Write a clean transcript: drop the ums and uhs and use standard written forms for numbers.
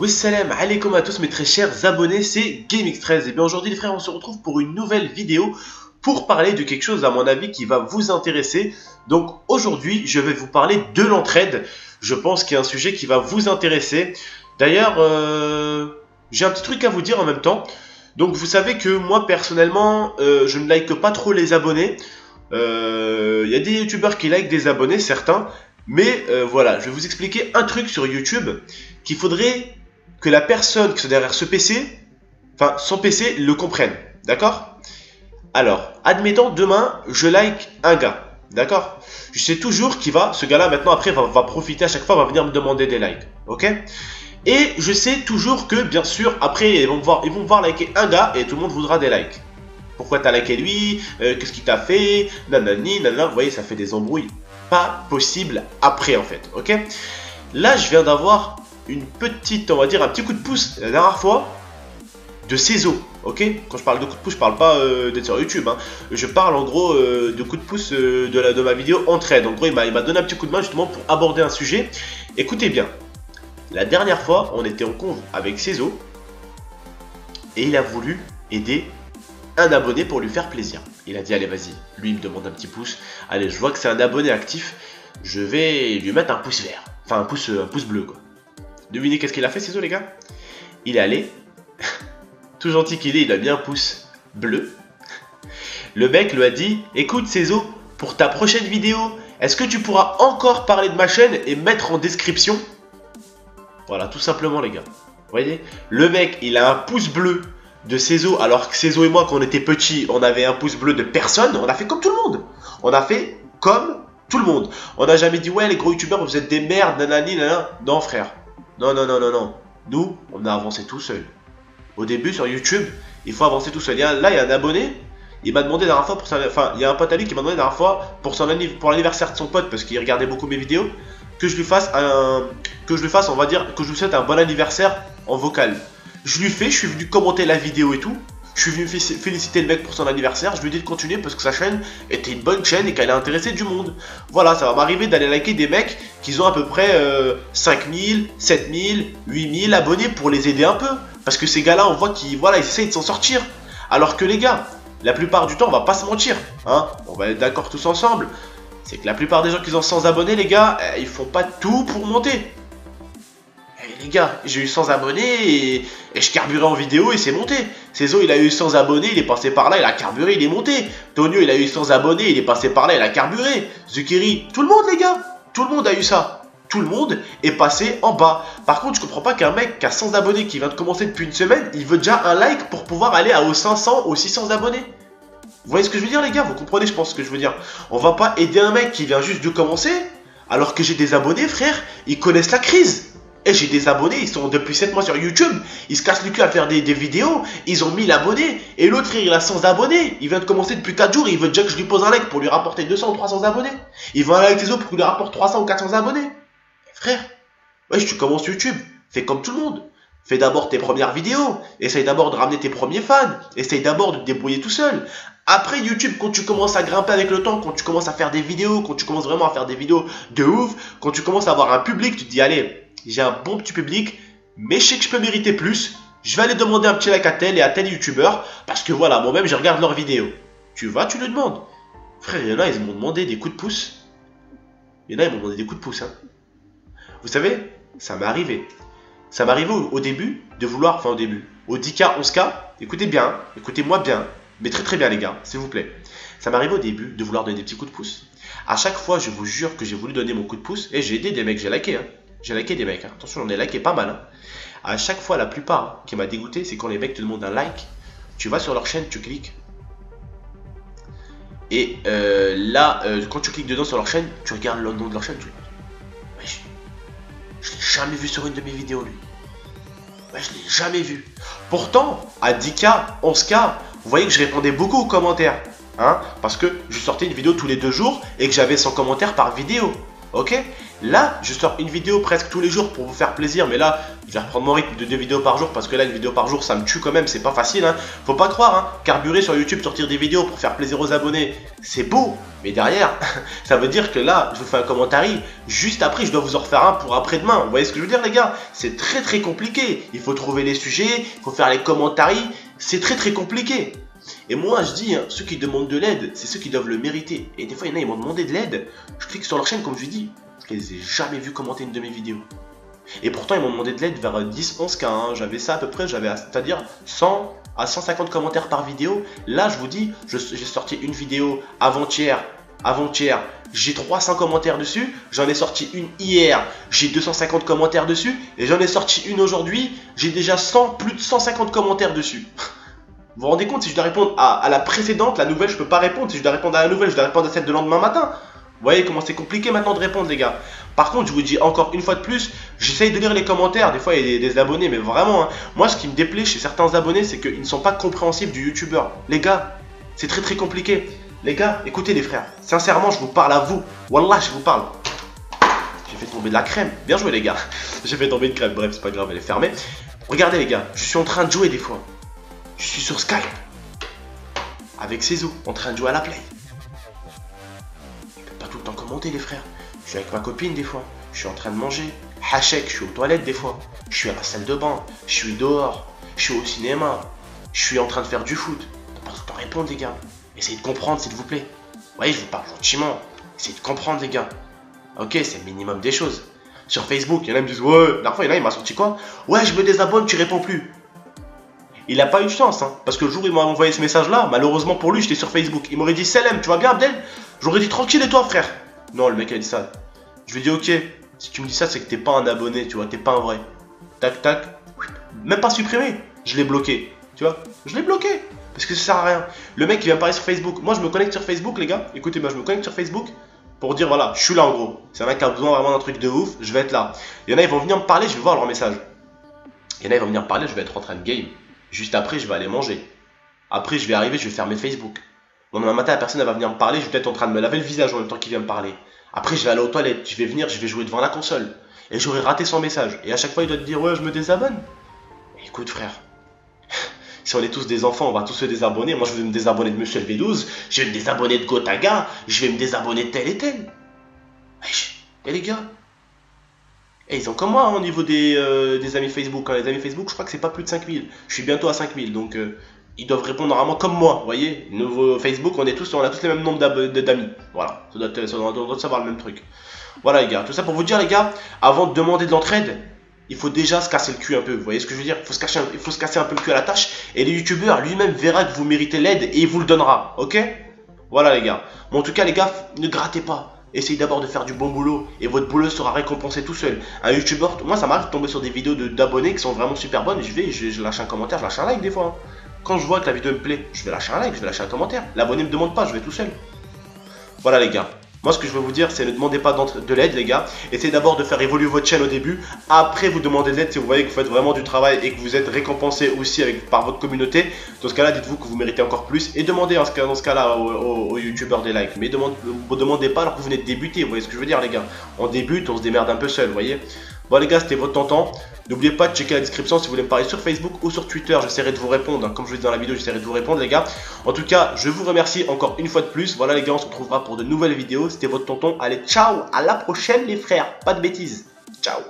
Wassalam alaikum à tous mes très chers abonnés, c'est GameX13. Et bien aujourd'hui les frères, on se retrouve pour une nouvelle vidéo pour parler de quelque chose à mon avis qui va vous intéresser. Donc aujourd'hui je vais vous parler de l'entraide. Je pense qu'il y a un sujet qui va vous intéresser. D'ailleurs j'ai un petit truc à vous dire en même temps. Donc vous savez que moi personnellement je ne like pas trop les abonnés. Il y a des youtubeurs qui like des abonnés, certains. Mais voilà, je vais vous expliquer un truc sur YouTube qu'il faudrait que la personne qui est derrière ce PC, enfin son PC, le comprenne. D'accord? Alors, admettons demain, je like un gars. D'accord? Je sais toujours qu'il va, ce gars-là maintenant après va profiter à chaque fois, va venir me demander des likes. Ok? Et je sais toujours que bien sûr, après ils vont me voir liker un gars et tout le monde voudra des likes. Pourquoi t'as liké lui? Qu'est-ce qu'il t'a fait? Nanani, nanana, vous voyez, ça fait des embrouilles. Pas possible après en fait, ok? Là je viens d'avoir une petite, on va dire un petit coup de pouce la dernière fois de Cezo, ok? Quand je parle de coup de pouce, je parle pas d'être sur YouTube, hein. Je parle en gros de coup de pouce de ma vidéo entraide. En gros il m'a donné un petit coup de main justement pour aborder un sujet. Écoutez bien, la dernière fois on était en conv avec Cezo et il a voulu aider un abonné pour lui faire plaisir. Il a dit allez vas-y, lui il me demande un petit pouce, allez je vois que c'est un abonné actif, je vais lui mettre un pouce vert, enfin un pouce bleu quoi. Devinez qu'est-ce qu'il a fait Cezo les gars? Il est allé, tout gentil qu'il est, il a mis un pouce bleu. Le mec lui a dit écoute Cezo, pour ta prochaine vidéo, est-ce que tu pourras encore parler de ma chaîne et mettre en description? Voilà tout simplement les gars. Vous voyez, le mec il a un pouce bleu de Cezo, alors que Cezo et moi quand on était petits on avait un pouce bleu de personne. On a fait comme tout le monde. On a fait comme tout le monde. On n'a jamais dit ouais les gros youtubeurs vous êtes des merdes nanani nanana. Non frère, non non non non non. Nous on a avancé tout seul. Au début sur YouTube il faut avancer tout seul. Là il y a un abonné, il m'a demandé la dernière fois pour enfin il y a un pote à lui qui m'a demandé la dernière fois pour l'anniversaire de son pote, parce qu'il regardait beaucoup mes vidéos, que je lui fasse on va dire que je lui souhaite un bon anniversaire en vocal. Je lui fais, je suis venu commenter la vidéo et tout. Je suis venu féliciter le mec pour son anniversaire. Je lui ai dit de continuer parce que sa chaîne était une bonne chaîne et qu'elle a intéressé du monde. Voilà, ça va m'arriver d'aller liker des mecs qui ont à peu près 5000, 7000, 8000 abonnés pour les aider un peu. Parce que ces gars-là, on voit qu'ils voilà, ils essayent de s'en sortir. Alors que les gars, la plupart du temps, on va pas se mentir. Hein, on va être d'accord tous ensemble. C'est que la plupart des gens qui ont 100 abonnés, les gars, ils font pas tout pour monter. Les gars, j'ai eu 100 abonnés et je carburais en vidéo et c'est monté. Cezo il a eu 100 abonnés, il est passé par là, il a carburé, il est monté. Tonio il a eu 100 abonnés, il est passé par là, il a carburé. Zukiri, tout le monde les gars, tout le monde a eu ça. Tout le monde est passé en bas. Par contre je comprends pas qu'un mec qui a 100 abonnés, qui vient de commencer depuis une semaine, il veut déjà un like pour pouvoir aller aux 500, aux 600 abonnés. Vous voyez ce que je veux dire les gars? Vous comprenez je pense ce que je veux dire. On va pas aider un mec qui vient juste de commencer, alors que j'ai des abonnés frère, ils connaissent la crise. Et j'ai des abonnés, ils sont depuis 7 mois sur YouTube, ils se cassent le cul à faire des vidéos, ils ont 1000 abonnés, et l'autre frère il a 100 abonnés, il vient de commencer depuis 4 jours, il veut déjà que je lui pose un like pour lui rapporter 200 ou 300 abonnés, il veut un like des autres pour qu'il lui rapporte 300 ou 400 abonnés. Frère, ouais, tu commences YouTube, fais comme tout le monde, fais d'abord tes premières vidéos, essaye d'abord de ramener tes premiers fans, essaye d'abord de te débrouiller tout seul. Après YouTube, quand tu commences à grimper avec le temps, quand tu commences à faire des vidéos, quand tu commences vraiment à faire des vidéos de ouf, quand tu commences à avoir un public, tu te dis allez, j'ai un bon petit public, mais je sais que je peux mériter plus. Je vais aller demander un petit like à tel et à tel youtubeur, parce que voilà, moi-même, je regarde leurs vidéos. Tu vas, tu le demandes. Frère, il y en a, ils m'ont demandé des coups de pouce. Il y en a, ils m'ont demandé des coups de pouce. Hein. Vous savez, ça m'est arrivé. Ça m'est arrivé au début de vouloir, enfin au début, au 10K, 11K, écoutez bien, hein, écoutez-moi bien, mais très très bien les gars, s'il vous plaît. Ça m'est arrivé au début de vouloir donner des petits coups de pouce. À chaque fois, je vous jure que j'ai voulu donner mon coup de pouce, et j'ai aidé des mecs, j'ai liké, hein. J'ai liké des mecs, hein. Attention, j'en ai liké pas mal. Hein. À chaque fois, la plupart hein, qui m'a dégoûté, c'est quand les mecs te demandent un like, tu vas sur leur chaîne, tu cliques. Et là, quand tu cliques dedans sur leur chaîne, tu regardes le nom de leur chaîne, tu dis, wesh, je l'ai jamais vu sur une de mes vidéos, lui. Ouais, je l'ai jamais vu. Pourtant, à 10K, 11K, vous voyez que je répondais beaucoup aux commentaires. Hein, parce que je sortais une vidéo tous les 2 jours et que j'avais 100 commentaires par vidéo. Ok? Là, je sors une vidéo presque tous les jours pour vous faire plaisir, mais là, je vais reprendre mon rythme de 2 vidéos par jour parce que là, une vidéo par jour, ça me tue quand même, c'est pas facile, hein. Faut pas croire, hein. Carburer sur YouTube, sortir des vidéos pour faire plaisir aux abonnés, c'est beau, mais derrière, ça veut dire que là, je vous fais un commentaire, juste après, je dois vous en refaire un pour après-demain. Vous voyez ce que je veux dire, les gars? C'est très compliqué. Il faut trouver les sujets, il faut faire les commentaires, c'est très compliqué. Et moi, je dis, hein, ceux qui demandent de l'aide, c'est ceux qui doivent le mériter. Et des fois, il y en a, ils m'ont demandé de l'aide. Je clique sur leur chaîne, comme je dis, je les ai jamais vus commenter une de mes vidéos. Et pourtant, ils m'ont demandé de l'aide vers 10, 11 cas. Hein. J'avais ça à peu près, c'est-à-dire 100 à 150 commentaires par vidéo. Là, je vous dis, j'ai sorti une vidéo avant-hier, j'ai 300 commentaires dessus. J'en ai sorti une hier, j'ai 250 commentaires dessus. Et j'en ai sorti une aujourd'hui, j'ai déjà plus de 150 commentaires dessus. Vous vous rendez compte, si je dois répondre à la précédente, la nouvelle, je peux pas répondre. Si je dois répondre à la nouvelle, je dois répondre à celle de lendemain matin. Vous voyez comment c'est compliqué maintenant de répondre, les gars. Par contre, je vous dis encore une fois de plus, j'essaye de lire les commentaires. Des fois, il y a des abonnés, mais vraiment, hein, moi, ce qui me déplaît chez certains abonnés, c'est qu'ils ne sont pas compréhensibles du youtubeur. Les gars, c'est très compliqué. Les gars, écoutez les frères, sincèrement, je vous parle à vous. Wallah, je vous parle. J'ai fait tomber de la crème. Bien joué, les gars. J'ai fait tomber une crème. Bref, c'est pas grave, elle est fermée. Regardez, les gars, je suis en train de jouer des fois. Je suis sur Skype avec Cézo, en train de jouer à la play. Je peux pas tout le temps commenter, les frères. Je suis avec ma copine des fois. Je suis en train de manger. Hachek, je suis aux toilettes des fois. Je suis à la salle de bain. Je suis dehors. Je suis au cinéma. Je suis en train de faire du foot. On peut pas tout le temps répondre, les gars. Essayez de comprendre, s'il vous plaît. Vous voyez, je vous parle gentiment. Essayez de comprendre, les gars. Ok, c'est le minimum des choses. Sur Facebook, il y en a qui me disent, ouais, la dernière fois, il y en a, il m'a sorti quoi? Ouais, je me désabonne, tu réponds plus. Il n'a pas eu de chance, hein, parce que le jour où il m'a envoyé ce message-là, malheureusement pour lui, j'étais sur Facebook. Il m'aurait dit, Salem, tu vas bien, Abdel? J'aurais dit, tranquille, et toi, frère? Non, le mec a dit ça. Je lui ai dit, ok, si tu me dis ça, c'est que t'es pas un abonné, tu vois, t'es pas un vrai. Tac, tac, même pas supprimé, je l'ai bloqué, tu vois, je l'ai bloqué, parce que ça sert à rien. Le mec, il vient me parler sur Facebook. Moi, je me connecte sur Facebook, les gars. Écoutez, moi, je me connecte sur Facebook pour dire, voilà, je suis là, en gros. C'est un mec qui a besoin vraiment d'un truc de ouf, je vais être là. Il y en a, ils vont venir me parler, je vais voir leur message. Il y en a, ils vont venir me parler, je vais être en train de game. Juste après, je vais aller manger. Après, je vais arriver, je vais fermer Facebook. Bon, demain matin, la personne elle va venir me parler, je vais peut-être en train de me laver le visage en même temps qu'il vient me parler. Après, je vais aller aux toilettes, je vais venir, je vais jouer devant la console. Et j'aurai raté son message. Et à chaque fois, il doit te dire, ouais, je me désabonne. Écoute, frère, si on est tous des enfants, on va tous se désabonner. Moi, je vais me désabonner de Monsieur LV12, je vais me désabonner de Gotaga, je vais me désabonner de tel et tel. Et les gars, et ils ont comme moi, hein, au niveau des amis Facebook. Hein. Les amis Facebook, je crois que c'est pas plus de 5000. Je suis bientôt à 5000, donc ils doivent répondre normalement comme moi. Vous voyez, nouveau Facebook, on a tous les mêmes nombres d'amis. Voilà, ça doit savoir le même truc. Voilà, les gars, tout ça pour vous dire, les gars, avant de demander de l'entraide, il faut déjà se casser le cul un peu. Vous voyez ce que je veux dire? Il faut se casser un peu le cul à la tâche. Et le youtubeur lui-même verra que vous méritez l'aide et il vous le donnera. Ok? Voilà, les gars. Bon, en tout cas, les gars, ne grattez pas. Essayez d'abord de faire du bon boulot et votre boulot sera récompensé tout seul. Un youtubeur, moi ça m'arrive de tomber sur des vidéos d'abonnés qui sont vraiment super bonnes et je lâche un commentaire, je lâche un like des fois. Hein. Quand je vois que la vidéo me plaît, je vais lâcher un like, je vais lâcher un commentaire. L'abonné ne me demande pas, je vais tout seul. Voilà, les gars. Moi, ce que je veux vous dire, c'est ne demandez pas de l'aide, les gars. Essayez d'abord de faire évoluer votre chaîne au début. Après, vous demandez de l'aide si vous voyez que vous faites vraiment du travail et que vous êtes récompensé aussi par votre communauté. Dans ce cas-là, dites-vous que vous méritez encore plus. Et demandez dans ce cas-là aux youtubeurs des likes. Mais ne demandez pas alors que vous venez de débuter. Vous voyez ce que je veux dire, les gars? On débute, on se démerde un peu seul, vous voyez? Bon, les gars, c'était votre tonton. N'oubliez pas de checker la description si vous voulez me parler sur Facebook ou sur Twitter. J'essaierai de vous répondre. Comme je vous dis dans la vidéo, j'essaierai de vous répondre, les gars. En tout cas, je vous remercie encore une fois de plus. Voilà, les gars, on se retrouvera pour de nouvelles vidéos. C'était votre tonton. Allez, ciao, à la prochaine, les frères. Pas de bêtises. Ciao.